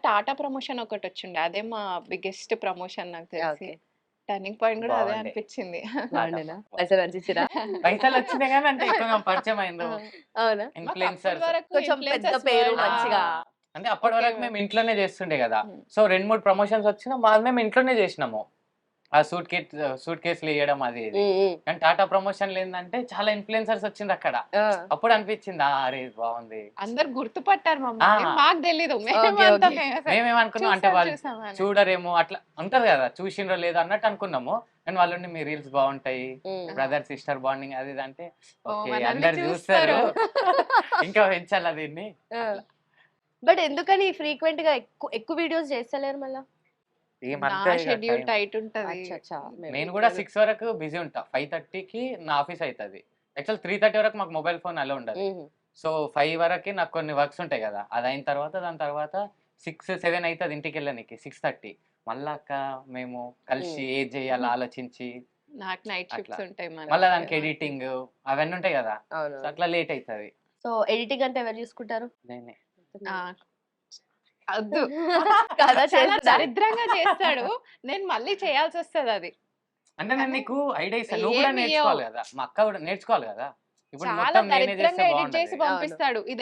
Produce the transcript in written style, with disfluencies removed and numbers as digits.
Tata promotion ఒకటొచ్చుండే. అదే మా biggest promotion నాకు తెలిసి. ఓకే. టర్నింగ్ పాయింట్ గూడా అదే బాగుండే. అనిపిచ్చింది. బాగుండేనా? పైసలు పంచిచ్చిరా? పైసలొచ్చినాయి గానీ అంటే ఎక్కువగా పరిచయం అయిండ్రు. అవునా? మాకప్పటి ఇన్‌ఫ్లుయెన్సర్స్. వరకు కొంచెం పెద్ద ఇన్‌ఫ్లుయెన్సర్స్ పేరు వరల్డ్ మంచిగా. అంటే అప్పటి ఓకే. వరకు మేము ఇంట్లోనే చేస్తుండే గదా! హ్మ్. సో 2, 3 ప్రమోషన్స్ వచ్చినా మేము ఇంట్లోనే చేసినాము. ఆ సూట్ కేస్‌లు ఇయ్యడం అది ఇది. హ్మ్. హ్మ్. కానీ టాటా ప్రమోషన్‌లో ఏందంటే చాలా ఇన్‌ఫ్లుయెన్సర్స్ వచ్చిండ్రక్కడ. ఆ! అప్పుడు అనిపించింది అరే! ఇది బాగుంది. అందరూ గుర్తుపట్టారు మమ్మల్ని. ఆ! మాకు తెలీదు. ఓకే. మేమంతా ఓకే. ఫేమస్. మేమేమనుకున్నాం అంటే చూసాం వాళ్ళు చూసాం అని. చూడరేమో అట్లా ఉంటది గదా! చూసిండ్రో లేదో అన్నట్టు అనుకున్నాము. కానీ వాళ్ళుండి మీ రీల్స్ బాగుంటాయి. హ్మ్. బ్రదర్ సిస్టర్ బాండింగ్ అది ఇది అంటే ఓహ్! ఓకే. మనల్ని అందరూ చూస్తారు. చూస్తారు. ఇంకా పెంచాలా దీన్ని ఆ! అట్లా. బట్ ఎందుకని ఫ్రీక్వెంట్‌గా ఎక్కువ వీడియోస్ చేస్తలేరు మళ్ళా? ఈ నా మధ్య ఇగ షెడ్యూల్ టైం టైట్ ఉంటది. అచ్చచ్చా! నేను గూడా 6 వరకు బిజీ ఉంటా. 5:30కి నా ఆఫీస్ అయితది. యాక్చువల్ 3:30 వరకు మాకు మొబైల్ ఫోన్ అలో ఉండదు. హుహు. సో 5 వరకి నాకు కొన్ని వర్క్స్ ఉంటాయి గదా! అదయిన తర్వాత దాని తర్వాత 6, 7 అయితది ఇంటికెళ్ళనీకి 6:30. మళ్ళా అక్క మేము కలిసి హ్మ్. ఏది జేయాలో ఆలోచించి నాకు నైట్ అట్లా. షిఫ్ట్స్ ఉంటాయి మళ్ళా మరి. దానికి ఎడిటింగ్ అవన్నీ ఉంటాయి గదా! సో అవును. అట్లా లేట్ అయితది. సో ఎడిటింగ్ అంతా ఎవరు చూసుకుంటారు? నేనే. ఆ! వద్దు. కదా చాలా చేస్తుందా? దరిద్రంగా చేస్తాడు. నేను మళ్ళీ చేయాల్సొస్తదది. అంటే నేను కానీ నీకు ఐడియా ఇస్తా. నువ్వు గూడా ఏమి నేర్చుకోవాలి ఇయ్యవు. గదా! మా అక్క గూడా నేర్చుకోవాలి గదా! ఇప్పుడు చాలా మొత్తం నేనే దరిద్రంగా చేస్తే ఎడిట్ చేసి బాగుండదు. అవును. పంపిస్తాడు. ఇది